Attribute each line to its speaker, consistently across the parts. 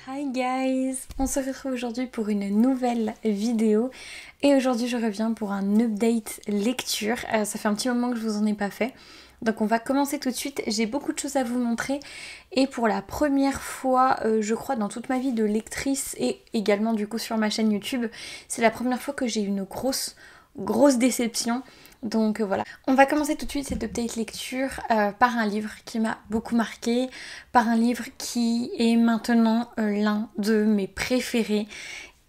Speaker 1: Hi guys! On se retrouve aujourd'hui pour une nouvelle vidéo et aujourd'hui je reviens pour un update lecture. Ça fait un petit moment que je vous en ai pas fait. Donc on va commencer tout de suite. J'ai beaucoup de choses à vous montrer et pour la première fois je crois dans toute ma vie de lectrice et également du coup sur ma chaîne YouTube, c'est la première fois que j'ai une grosse déception. Donc voilà, on va commencer tout de suite cette update lecture par un livre qui m'a beaucoup marqué, par un livre qui est maintenant l'un de mes préférés.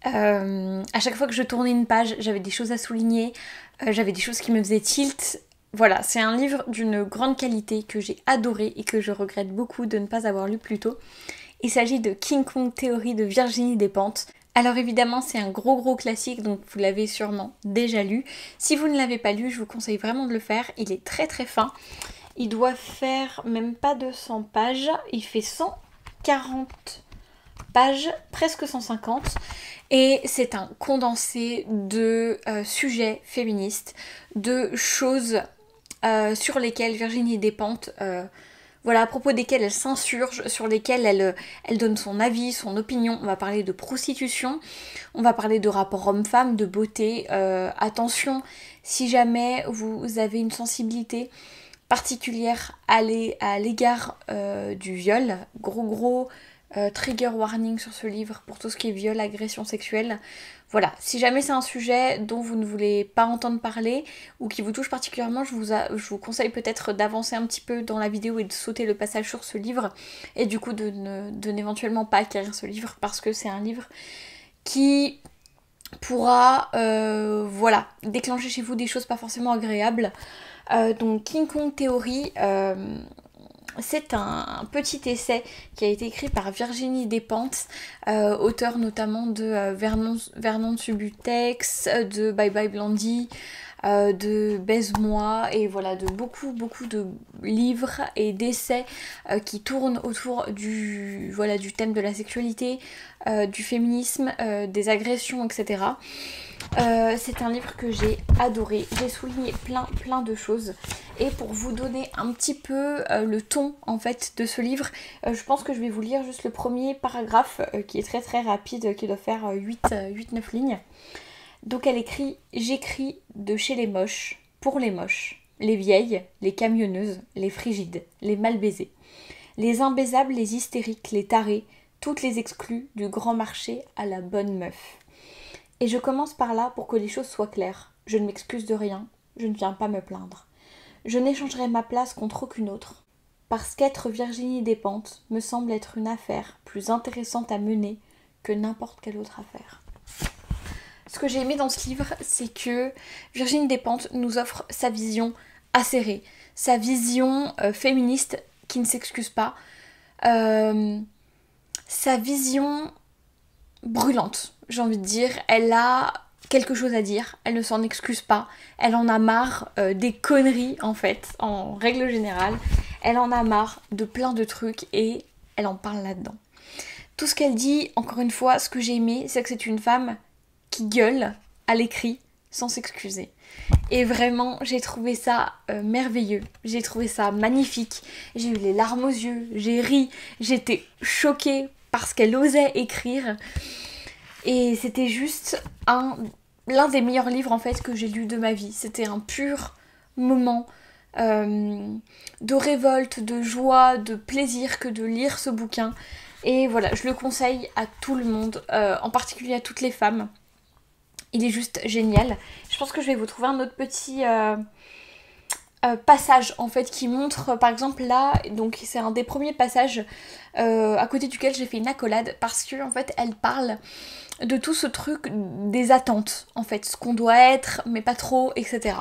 Speaker 1: À chaque fois que je tournais une page, j'avais des choses à souligner, j'avais des choses qui me faisaient tilt. Voilà, c'est un livre d'une grande qualité que j'ai adoré et que je regrette beaucoup de ne pas avoir lu plus tôt. Il s'agit de King Kong Theory de Virginie Despentes. Alors évidemment c'est un gros classique, donc vous l'avez sûrement déjà lu. Si vous ne l'avez pas lu, je vous conseille vraiment de le faire, il est très fin. Il doit faire même pas 200 pages, il fait 140 pages, presque 150. Et c'est un condensé de sujets féministes, de choses sur lesquelles Virginie Despentes... Voilà, à propos desquelles elle s'insurge, sur lesquelles elle donne son avis, son opinion. On va parler de prostitution, on va parler de rapport homme-femme, de beauté. Attention, si jamais vous avez une sensibilité particulière à l'égard du viol, gros trigger warning sur ce livre pour tout ce qui est viol, agression sexuelle. Voilà, si jamais c'est un sujet dont vous ne voulez pas entendre parler ou qui vous touche particulièrement, je vous conseille peut-être d'avancer un petit peu dans la vidéo et de sauter le passage sur ce livre et du coup de n'éventuellement pas acquérir ce livre parce que c'est un livre qui pourra voilà, déclencher chez vous des choses pas forcément agréables. Donc King Kong Theory, c'est un petit essai qui a été écrit par Virginie Despentes, auteure notamment de Vernon de Subutex, de Bye Bye Blondie, de Baise-moi et voilà de beaucoup de livres et d'essais qui tournent autour du thème de la sexualité, du féminisme, des agressions, etc. C'est un livre que j'ai adoré, j'ai souligné plein de choses et pour vous donner un petit peu le ton en fait de ce livre, je pense que je vais vous lire juste le premier paragraphe qui est très rapide, qui doit faire 8-9 lignes. Donc elle écrit « J'écris de chez les moches, pour les moches, les vieilles, les camionneuses, les frigides, les mal baisées, les imbaisables, les hystériques, les tarés, toutes les exclues du grand marché à la bonne meuf. Et je commence par là pour que les choses soient claires. Je ne m'excuse de rien, je ne viens pas me plaindre. Je n'échangerai ma place contre aucune autre, parce qu'être Virginie Despentes me semble être une affaire plus intéressante à mener que n'importe quelle autre affaire. » Ce que j'ai aimé dans ce livre, c'est que Virginie Despentes nous offre sa vision acérée, sa vision féministe qui ne s'excuse pas, sa vision brûlante, j'ai envie de dire. Elle a quelque chose à dire, elle ne s'en excuse pas, elle en a marre des conneries en fait, en règle générale, elle en a marre de plein de trucs et elle en parle là-dedans. Tout ce qu'elle dit, encore une fois, ce que j'ai aimé, c'est que c'est une femme qui gueule à l'écrit sans s'excuser. Et vraiment, j'ai trouvé ça merveilleux, j'ai trouvé ça magnifique, j'ai eu les larmes aux yeux, j'ai ri, j'étais choquée parce qu'elle osait écrire. Et c'était juste l'un des meilleurs livres en fait que j'ai lu de ma vie. C'était un pur moment de révolte, de joie, de plaisir que de lire ce bouquin. Et voilà, je le conseille à tout le monde, en particulier à toutes les femmes. Il est juste génial. Je pense que je vais vous trouver un autre petit passage en fait qui montre, par exemple là, donc c'est un des premiers passages à côté duquel j'ai fait une accolade parce que en fait elle parle de tout ce truc des attentes en fait, ce qu'on doit être mais pas trop, etc.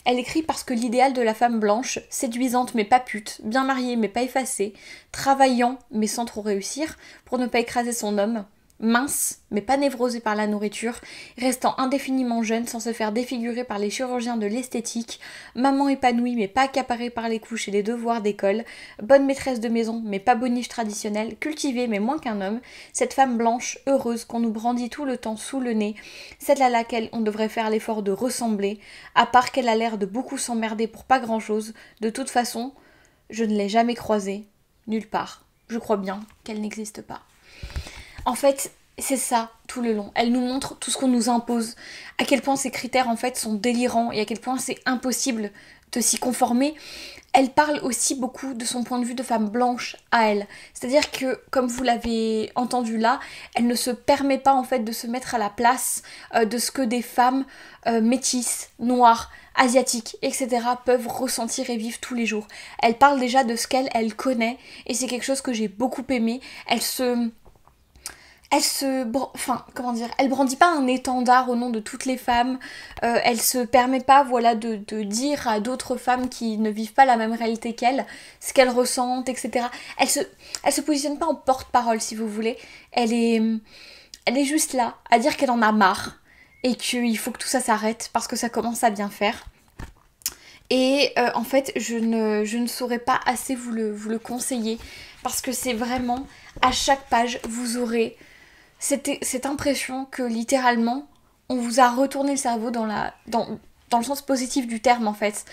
Speaker 1: Elle écrit parce que l'idéal de la femme blanche, séduisante mais pas pute, bien mariée mais pas effacée, travaillant mais sans trop réussir pour ne pas écraser son homme, mince mais pas névrosée par la nourriture, restant indéfiniment jeune sans se faire défigurer par les chirurgiens de l'esthétique, maman épanouie mais pas accaparée par les couches et les devoirs d'école, bonne maîtresse de maison mais pas boniche traditionnelle, cultivée mais moins qu'un homme, cette femme blanche, heureuse qu'on nous brandit tout le temps sous le nez, celle à laquelle on devrait faire l'effort de ressembler, à part qu'elle a l'air de beaucoup s'emmerder pour pas grand chose, de toute façon, je ne l'ai jamais croisée, nulle part, je crois bien qu'elle n'existe pas. En fait, c'est ça tout le long. Elle nous montre tout ce qu'on nous impose, à quel point ces critères en fait sont délirants et à quel point c'est impossible de s'y conformer. Elle parle aussi beaucoup de son point de vue de femme blanche à elle. C'est-à-dire que, comme vous l'avez entendu là, elle ne se permet pas en fait de se mettre à la place de ce que des femmes métisses, noires, asiatiques, etc. peuvent ressentir et vivre tous les jours. Elle parle déjà de ce qu'elle connaît et c'est quelque chose que j'ai beaucoup aimé. Elle brandit pas un étendard au nom de toutes les femmes, elle se permet pas, voilà, de dire à d'autres femmes qui ne vivent pas la même réalité qu'elle, ce qu'elles ressentent, etc. Elle se positionne pas en porte-parole, si vous voulez, elle est juste là, à dire qu'elle en a marre, et qu'il faut que tout ça s'arrête, parce que ça commence à bien faire. Et en fait, je ne saurais pas assez vous le conseiller, parce que c'est vraiment, à chaque page, vous aurez cette impression que littéralement on vous a retourné le cerveau dans le sens positif du terme en fait.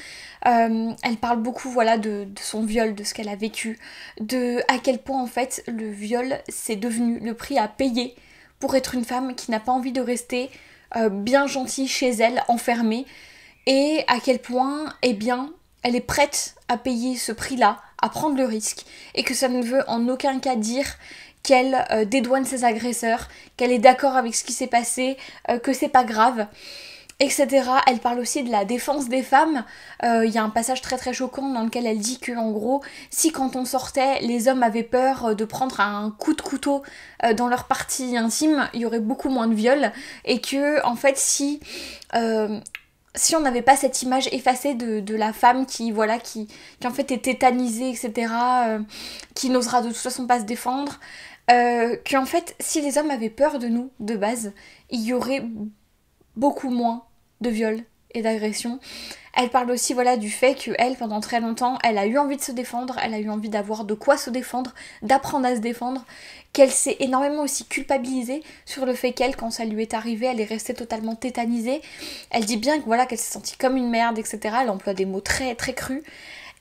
Speaker 1: Elle parle beaucoup voilà de son viol, de ce qu'elle a vécu, de à quel point en fait le viol c'est devenu le prix à payer pour être une femme qui n'a pas envie de rester bien gentille chez elle, enfermée, et à quel point eh bien elle est prête à payer ce prix-là, à prendre le risque, et que ça ne veut en aucun cas dire qu'elle dédouane ses agresseurs, qu'elle est d'accord avec ce qui s'est passé, que c'est pas grave, etc. Elle parle aussi de la défense des femmes. Il y a un passage très très choquant dans lequel elle dit que en gros, si quand on sortait, les hommes avaient peur de prendre un coup de couteau dans leur partie intime, il y aurait beaucoup moins de viols, et que en fait si on n'avait pas cette image effacée de la femme qui en fait est tétanisée, etc., qui n'osera de toute façon pas se défendre, qu'en fait, si les hommes avaient peur de nous, de base, il y aurait beaucoup moins de viols et d'agressions. Elle parle aussi voilà du fait qu'elle, pendant très longtemps, elle a eu envie de se défendre, elle a eu envie d'avoir de quoi se défendre, d'apprendre à se défendre, qu'elle s'est énormément aussi culpabilisée sur le fait qu'elle, quand ça lui est arrivé, elle est restée totalement tétanisée. Elle dit bien que voilà qu'elle s'est sentie comme une merde, etc. Elle emploie des mots très très crus.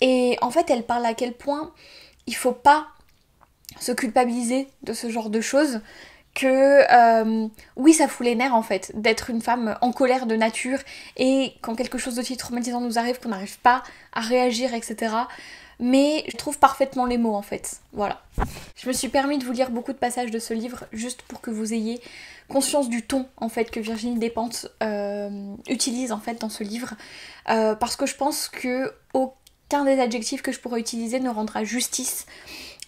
Speaker 1: Et en fait, elle parle à quel point il faut pas se culpabiliser de ce genre de choses, que oui ça fout les nerfs en fait d'être une femme en colère de nature et quand quelque chose d'aussi traumatisant nous arrive qu'on n'arrive pas à réagir, etc. Mais je trouve parfaitement les mots en fait, voilà. Je me suis permis de vous lire beaucoup de passages de ce livre juste pour que vous ayez conscience du ton en fait que Virginie Despentes utilise en fait dans ce livre, parce que je pense que aucun des adjectifs que je pourrais utiliser ne rendra justice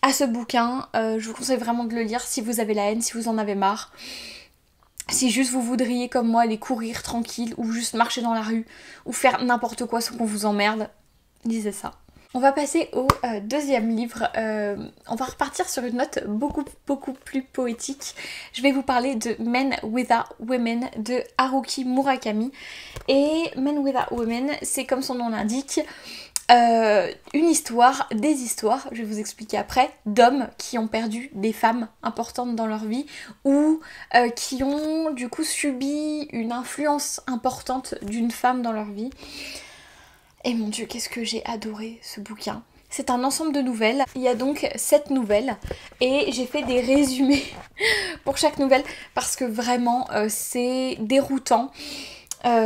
Speaker 1: à ce bouquin. Je vous conseille vraiment de le lire si vous avez la haine, si vous en avez marre, si juste vous voudriez comme moi aller courir tranquille ou juste marcher dans la rue ou faire n'importe quoi sans qu'on vous emmerde, lisez ça. On va passer au deuxième livre. On va repartir sur une note beaucoup plus poétique. Je vais vous parler de Men Without Women de Haruki Murakami. Et Men Without Women, c'est comme son nom l'indique, une histoire, des histoires, je vais vous expliquer après, d'hommes qui ont perdu des femmes importantes dans leur vie ou qui ont du coup subi une influence importante d'une femme dans leur vie. Et mon Dieu, qu'est-ce que j'ai adoré ce bouquin. C'est un ensemble de nouvelles, il y a donc 7 nouvelles et j'ai fait des résumés pour chaque nouvelle parce que vraiment c'est déroutant.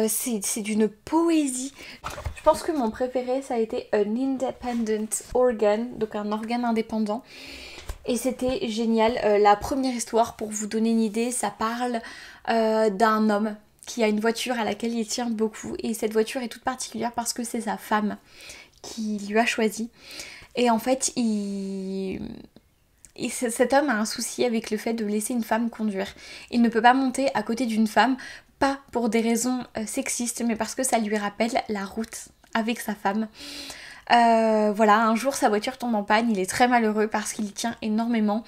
Speaker 1: C'est d'une poésie. Je pense que mon préféré ça a été An Independent Organ, donc un organe indépendant. Et c'était génial. La première histoire, pour vous donner une idée, ça parle d'un homme qui a une voiture à laquelle il tient beaucoup. Et cette voiture est toute particulière parce que c'est sa femme qui lui a choisi. Et en fait, cet homme a un souci avec le fait de laisser une femme conduire. Il ne peut pas monter à côté d'une femme, pas pour des raisons sexistes, mais parce que ça lui rappelle la route avec sa femme. Voilà, un jour sa voiture tombe en panne, il est très malheureux parce qu'il y tient énormément.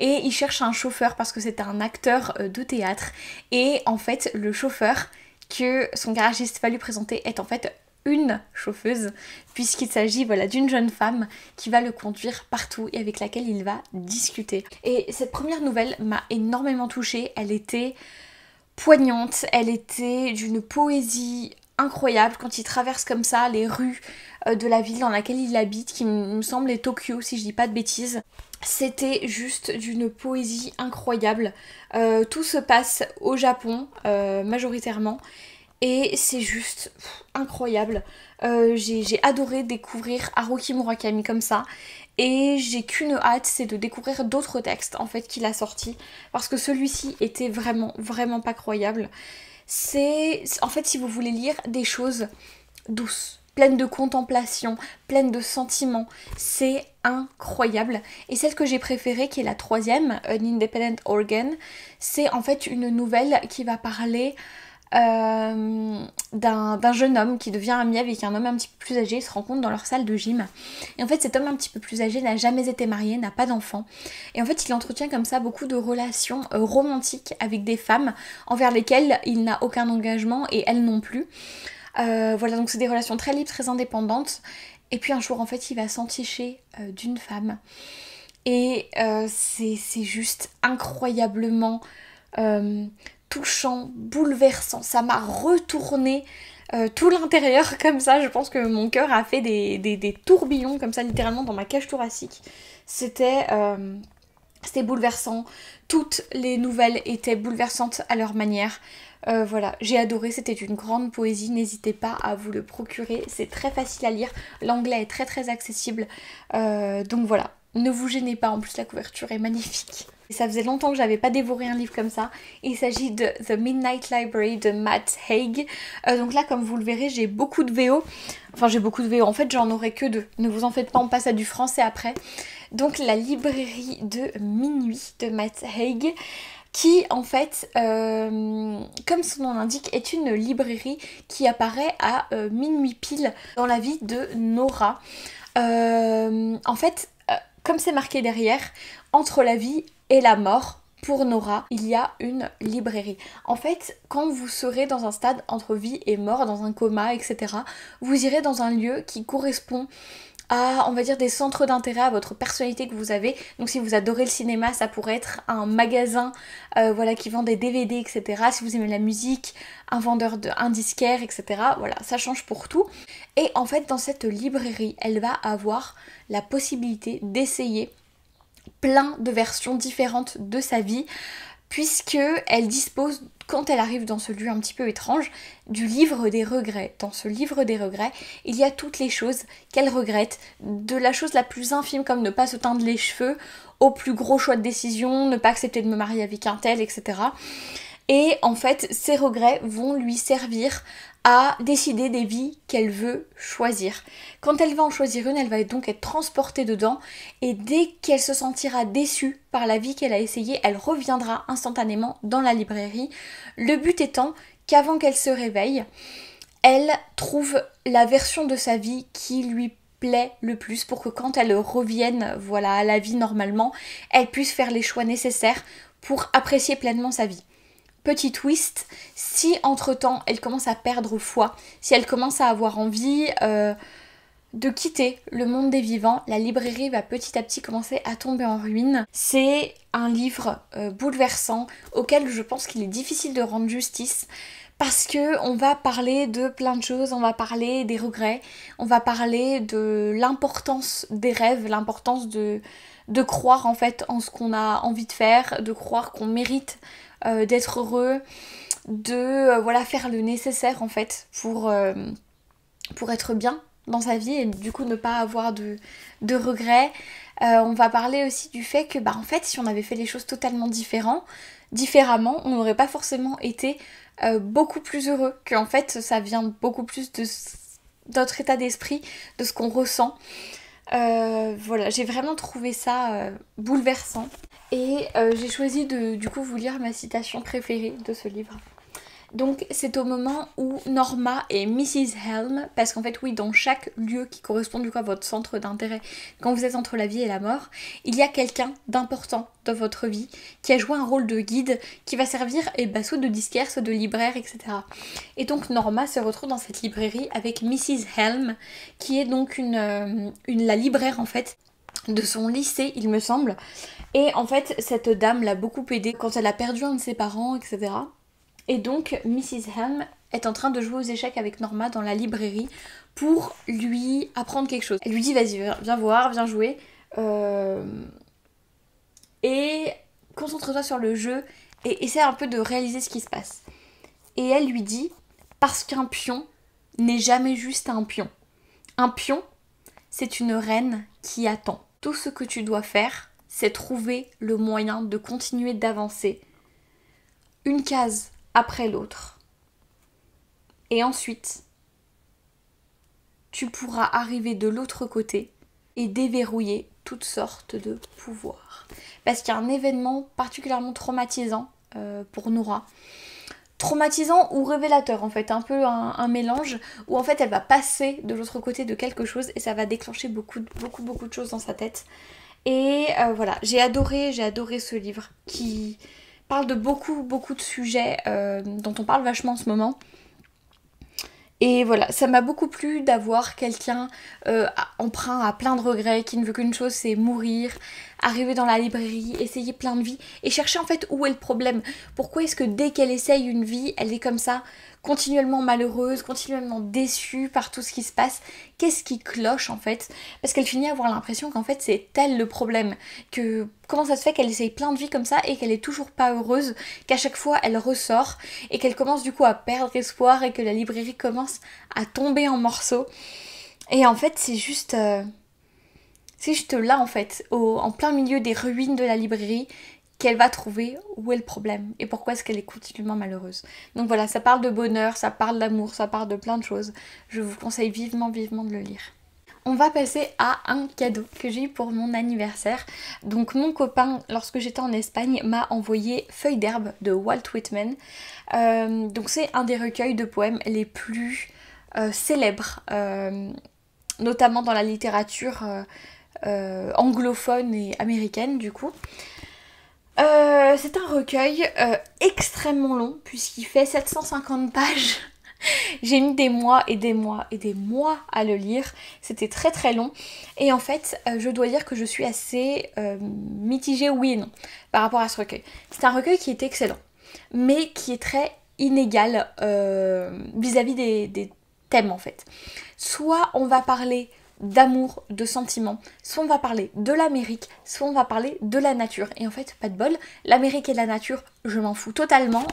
Speaker 1: Et il cherche un chauffeur parce que c'est un acteur de théâtre. Et en fait, le chauffeur que son garagiste va lui présenter est en fait une chauffeuse, puisqu'il s'agit voilà, d'une jeune femme qui va le conduire partout et avec laquelle il va discuter. Et cette première nouvelle m'a énormément touchée, elle était poignante, elle était d'une poésie incroyable quand il traverse comme ça les rues de la ville dans laquelle il habite, qui me semble est Tokyo si je dis pas de bêtises. C'était juste d'une poésie incroyable. Tout se passe au Japon majoritairement et c'est juste incroyable. J'ai adoré découvrir Haruki Murakami comme ça. Et j'ai qu'une hâte, c'est de découvrir d'autres textes en fait qu'il a sortis. Parce que celui-ci était vraiment pas croyable. C'est en fait si vous voulez lire des choses douces, pleines de contemplation, pleines de sentiments, c'est incroyable. Et celle que j'ai préférée, qui est la troisième, An Independent Organ, c'est en fait une nouvelle qui va parler d'un jeune homme qui devient ami avec un homme un petit peu plus âgé. Ils se rencontrent dans leur salle de gym et en fait cet homme un petit peu plus âgé n'a jamais été marié, n'a pas d'enfant et en fait il entretient comme ça beaucoup de relations romantiques avec des femmes envers lesquelles il n'a aucun engagement et elles non plus. Voilà, donc c'est des relations très libres, très indépendantes et puis un jour en fait il va s'enticher d'une femme et c'est juste incroyablement touchant, bouleversant, ça m'a retourné tout l'intérieur comme ça, je pense que mon cœur a fait des tourbillons comme ça littéralement dans ma cage thoracique. C'était bouleversant, toutes les nouvelles étaient bouleversantes à leur manière. Voilà, j'ai adoré, c'était une grande poésie, n'hésitez pas à vous le procurer, c'est très facile à lire, l'anglais est très accessible, donc voilà, ne vous gênez pas, en plus la couverture est magnifique. Et ça faisait longtemps que j'avais pas dévoré un livre comme ça. Il s'agit de The Midnight Library de Matt Haig. Donc là, comme vous le verrez, j'ai beaucoup de VO. Enfin, j'ai beaucoup de VO. En fait, j'en aurai que 2. Ne vous en faites pas, on passe à du français après. Donc, la librairie de minuit de Matt Haig, qui en fait, comme son nom l'indique, est une librairie qui apparaît à minuit pile dans la vie de Nora. En fait, comme c'est marqué derrière, entre la vie et la mort, pour Nora, il y a une librairie. En fait, quand vous serez dans un stade entre vie et mort, dans un coma, etc., vous irez dans un lieu qui correspond à, on va dire, des centres d'intérêt, à votre personnalité que vous avez. Donc si vous adorez le cinéma, ça pourrait être un magasin voilà, qui vend des DVD, etc. Si vous aimez la musique, un disquaire, etc. Voilà, ça change pour tout. Et en fait, dans cette librairie, elle va avoir la possibilité d'essayer plein de versions différentes de sa vie, puisque elle dispose, quand elle arrive dans ce lieu un petit peu étrange, du livre des regrets. Dans ce livre des regrets, il y a toutes les choses qu'elle regrette, de la chose la plus infime comme ne pas se teindre les cheveux, au plus gros choix de décision, ne pas accepter de me marier avec un tel, etc. Et en fait, ces regrets vont lui servir à décider des vies qu'elle veut choisir. Quand elle va en choisir une, elle va donc être transportée dedans et dès qu'elle se sentira déçue par la vie qu'elle a essayée, elle reviendra instantanément dans la librairie. Le but étant qu'avant qu'elle se réveille, elle trouve la version de sa vie qui lui plaît le plus pour que quand elle revienne voilà, à la vie normalement, elle puisse faire les choix nécessaires pour apprécier pleinement sa vie. Petit twist, si entre-temps elle commence à perdre foi, si elle commence à avoir envie de quitter le monde des vivants, la librairie va petit à petit commencer à tomber en ruine. C'est un livre bouleversant auquel je pense qu'il est difficile de rendre justice parce que on va parler de plein de choses, on va parler des regrets, on va parler de l'importance des rêves, l'importance de croire en fait en ce qu'on a envie de faire, de croire qu'on mérite d'être heureux, de voilà, faire le nécessaire en fait pour être bien dans sa vie et du coup ne pas avoir de regrets. On va parler aussi du fait que en fait si on avait fait les choses totalement différemment, on n'aurait pas forcément été beaucoup plus heureux, qu'en fait ça vient beaucoup plus de notre état d'esprit, de ce qu'on ressent. Voilà, j'ai vraiment trouvé ça bouleversant et j'ai choisi de du coup vous lire ma citation préférée de ce livre. Donc c'est au moment où Norma et Mrs. Helm, parce qu'en fait oui, dans chaque lieu qui correspond du coup à votre centre d'intérêt, quand vous êtes entre la vie et la mort, il y a quelqu'un d'important dans votre vie qui a joué un rôle de guide, qui va servir soit de disquaire, soit de libraire, etc. Et donc Norma se retrouve dans cette librairie avec Mrs. Helm, qui est donc la libraire en fait de son lycée, il me semble. Et en fait cette dame l'a beaucoup aidée quand elle a perdu un de ses parents, etc. Et donc Mrs. Helm est en train de jouer aux échecs avec Norma dans la librairie pour lui apprendre quelque chose. Elle lui dit vas-y, viens voir, viens jouer. Et concentre-toi sur le jeu et essaie un peu de réaliser ce qui se passe. Et elle lui dit, parce qu'un pion n'est jamais juste un pion. Un pion, c'est une reine qui attend. Tout ce que tu dois faire, c'est trouver le moyen de continuer d'avancer une case après l'autre. Et ensuite, tu pourras arriver de l'autre côté et déverrouiller toutes sortes de pouvoirs. Parce qu'il y a un événement particulièrement traumatisant pour Noura. Traumatisant ou révélateur en fait, un peu un mélange où en fait elle va passer de l'autre côté de quelque chose et ça va déclencher beaucoup de choses dans sa tête. Et voilà, j'ai adoré ce livre qui parle de beaucoup de sujets dont on parle vachement en ce moment. Et voilà, ça m'a beaucoup plu d'avoir quelqu'un emprunt à plein de regrets, qui ne veut qu'une chose, c'est mourir, arriver dans la librairie, essayer plein de vies, et chercher en fait où est le problème. Pourquoi est-ce que dès qu'elle essaye une vie, elle est comme ça, continuellement malheureuse, continuellement déçue par tout ce qui se passe? Qu'est-ce qui cloche en fait? Parce qu'elle finit à avoir l'impression qu'en fait c'est elle le problème. Que comment ça se fait qu'elle essaye plein de vies comme ça et qu'elle est toujours pas heureuse, qu'à chaque fois elle ressort et qu'elle commence du coup à perdre espoir et que la librairie commence à tomber en morceaux. Et en fait c'est juste là en fait, en plein milieu des ruines de la librairie, qu'elle va trouver où est le problème et pourquoi est-ce qu'elle est continuellement malheureuse. Donc voilà, ça parle de bonheur, ça parle d'amour, ça parle de plein de choses. Je vous conseille vivement de le lire. On va passer à un cadeau que j'ai eu pour mon anniversaire. Donc mon copain, lorsque j'étais en Espagne, m'a envoyé Feuilles d'herbe de Walt Whitman. Donc c'est un des recueils de poèmes les plus célèbres, notamment dans la littérature anglophone et américaine du coup. C'est un recueil extrêmement long puisqu'il fait 750 pages. J'ai mis des mois à le lire. C'était très long. Et en fait, je dois dire que je suis assez mitigée, oui et non, par rapport à ce recueil. C'est un recueil qui est excellent, mais qui est très inégal vis-à-vis des thèmes en fait. Soit on va parler d'amour, de sentiments, soit on va parler de l'Amérique, soit on va parler de la nature. Et en fait, pas de bol, l'Amérique et la nature, je m'en fous totalement.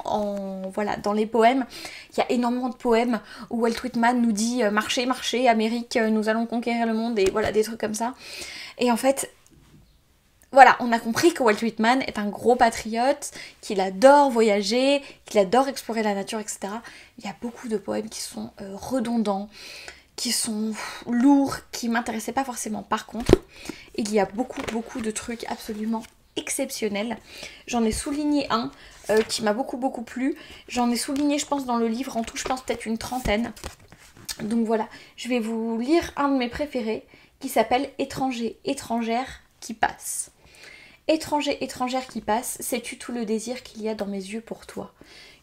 Speaker 1: Voilà, dans les poèmes, il y a énormément de poèmes où Walt Whitman nous dit marchez, marchez, Amérique, nous allons conquérir le monde, et voilà, des trucs comme ça. Et en fait, voilà, on a compris que Walt Whitman est un gros patriote, qu'il adore voyager, qu'il adore explorer la nature, etc. Il y a beaucoup de poèmes qui sont redondants, qui sont lourds, qui m'intéressaient pas forcément. Par contre, il y a beaucoup de trucs absolument exceptionnels. J'en ai souligné un qui m'a beaucoup plu. J'en ai souligné, je pense, dans le livre en tout, je pense peut-être une trentaine. Donc voilà, je vais vous lire un de mes préférés qui s'appelle Étranger, étrangère qui passe. Étranger, étrangère qui passe, sais-tu tout le désir qu'il y a dans mes yeux pour toi?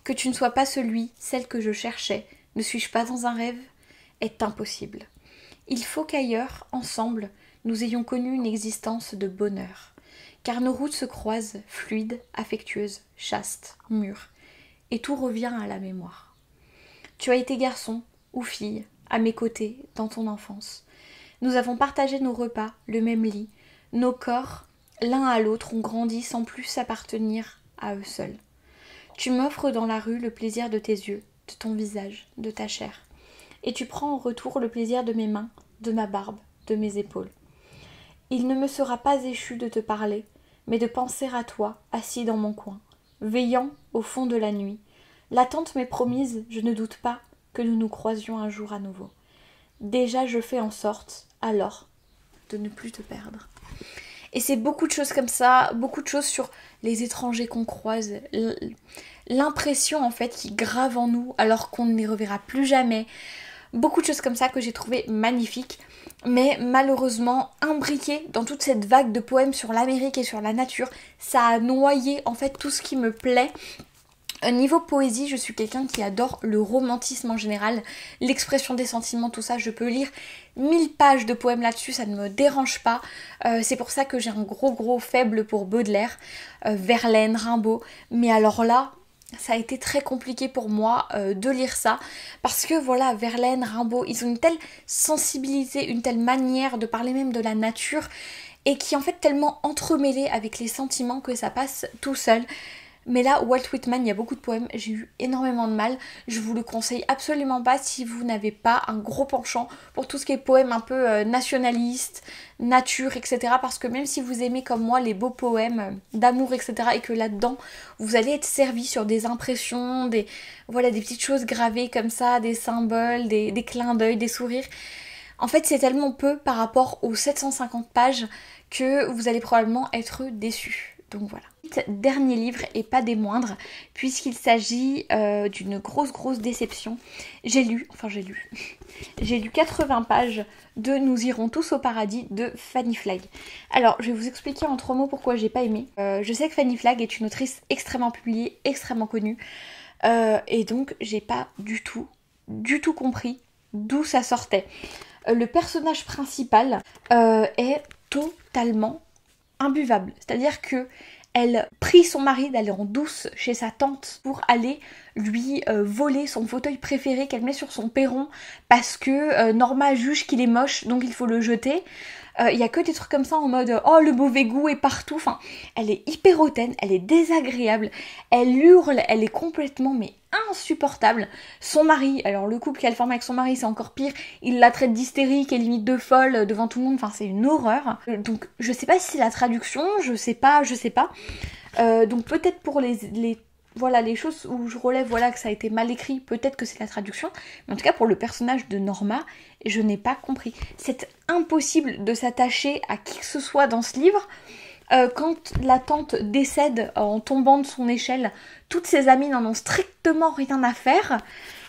Speaker 1: Que tu ne sois pas celui, celle que je cherchais, ne suis-je pas dans un rêve? Est impossible. Il faut qu'ailleurs, ensemble, nous ayons connu une existence de bonheur, car nos routes se croisent, fluides, affectueuses, chastes, mûres, et tout revient à la mémoire. Tu as été garçon ou fille, à mes côtés, dans ton enfance. Nous avons partagé nos repas, le même lit, nos corps, l'un à l'autre, ont grandi sans plus appartenir à eux seuls. Tu m'offres dans la rue le plaisir de tes yeux, de ton visage, de ta chair. Et tu prends en retour le plaisir de mes mains, de ma barbe, de mes épaules. Il ne me sera pas échu de te parler, mais de penser à toi, assis dans mon coin, veillant au fond de la nuit. L'attente m'est promise, je ne doute pas que nous nous croisions un jour à nouveau. Déjà je fais en sorte, alors, de ne plus te perdre. Et c'est beaucoup de choses comme ça, beaucoup de choses sur les étrangers qu'on croise, l'impression en fait qui grave en nous alors qu'on ne les reverra plus jamais. Beaucoup de choses comme ça que j'ai trouvé magnifiques, mais malheureusement imbriquées dans toute cette vague de poèmes sur l'Amérique et sur la nature, ça a noyé en fait tout ce qui me plaît. Niveau poésie, je suis quelqu'un qui adore le romantisme en général, l'expression des sentiments, tout ça. Je peux lire 1000 pages de poèmes là-dessus, ça ne me dérange pas. C'est pour ça que j'ai un gros faible pour Baudelaire, Verlaine, Rimbaud. Mais alors là, ça a été très compliqué pour moi de lire ça parce que voilà, Verlaine, Rimbaud, ils ont une telle sensibilité, une telle manière de parler même de la nature et qui est en fait tellement entremêlée avec les sentiments que ça passe tout seul. Mais là, Walt Whitman, il y a beaucoup de poèmes, j'ai eu énormément de mal. Je vous le conseille absolument pas si vous n'avez pas un gros penchant pour tout ce qui est poème un peu nationaliste, nature, etc. Parce que même si vous aimez comme moi les beaux poèmes d'amour, etc. et que là-dedans, vous allez être servi sur des impressions, voilà, des petites choses gravées comme ça, des symboles, des clins d'œil, des sourires. En fait, c'est tellement peu par rapport aux 750 pages que vous allez probablement être déçus. Donc voilà. Dernier livre et pas des moindres puisqu'il s'agit d'une grosse déception. J'ai lu 80 pages de Nous irons tous au paradis de Fanny Flagg. Alors je vais vous expliquer en 3 mots pourquoi j'ai pas aimé. Je sais que Fanny Flagg est une autrice extrêmement publiée, extrêmement connue et donc j'ai pas du tout compris d'où ça sortait. Le personnage principal est totalement imbuvable, c'est-à-dire que elle prie son mari d'aller en douce chez sa tante pour aller lui voler son fauteuil préféré qu'elle met sur son perron parce que Norma juge qu'il est moche donc il faut le jeter. Il y a que des trucs comme ça en mode oh le mauvais goût est partout. Enfin, elle est hyper hautaine, elle est désagréable, elle hurle, elle est complètement mais insupportable. Son mari, alors le couple qu'elle forme avec son mari c'est encore pire, il la traite d'hystérique et limite de folle devant tout le monde, enfin c'est une horreur. Donc je sais pas si c'est la traduction, je sais pas. Donc peut-être pour les choses où je relève que ça a été mal écrit, peut-être que c'est la traduction, mais en tout cas pour le personnage de Norma, je n'ai pas compris. C'est impossible de s'attacher à qui que ce soit dans ce livre. Quand la tante décède en tombant de son échelle, toutes ses amies n'en ont strictement rien à faire.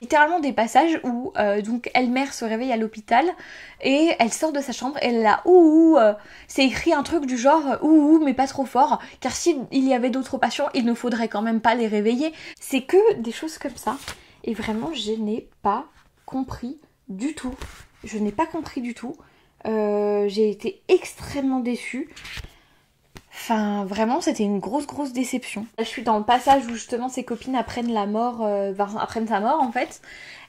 Speaker 1: Littéralement des passages où donc elle-mère se réveille à l'hôpital et elle sort de sa chambre et elle a c'est écrit un truc du genre mais pas trop fort car s'il y avait d'autres patients il ne faudrait quand même pas les réveiller. C'est que des choses comme ça et vraiment je n'ai pas compris du tout. J'ai été extrêmement déçue. Enfin, vraiment, c'était une grosse déception. Je suis dans le passage où justement ses copines apprennent sa mort en fait,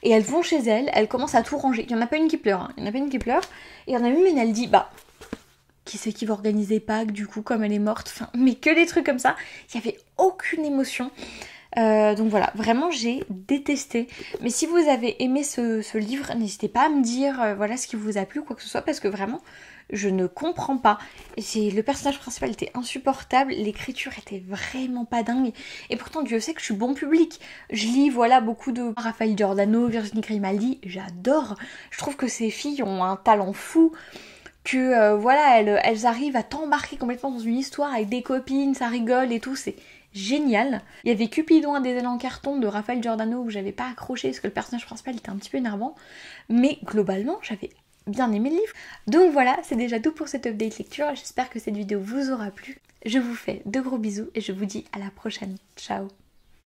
Speaker 1: et elles vont chez elle, elles commencent à tout ranger. Il y en a pas une qui pleure, et il y en a une elle dit qui c'est qui va organiser Pâques du coup comme elle est morte, enfin, mais que des trucs comme ça. Il y avait aucune émotion. Donc voilà, vraiment j'ai détesté. Mais si vous avez aimé ce livre, n'hésitez pas à me dire ce qui vous a plu ou quoi que ce soit parce que vraiment je ne comprends pas. Le personnage principal était insupportable, l'écriture était vraiment pas dingue et pourtant Dieu sait que je suis bon public. Je lis beaucoup de Raphaël Giordano, Virginie Grimaldi, j'adore. Je trouve que ces filles ont un talent fou. Que elles arrivent à t'embarquer complètement dans une histoire avec des copines, ça rigole et tout, c'est génial. Il y avait Cupidon à des ailes en carton de Raphaël Giordano où j'avais pas accroché parce que le personnage principal était un petit peu énervant, mais globalement j'avais bien aimé le livre. Donc voilà, c'est déjà tout pour cette update lecture, j'espère que cette vidéo vous aura plu. Je vous fais de gros bisous et je vous dis à la prochaine. Ciao.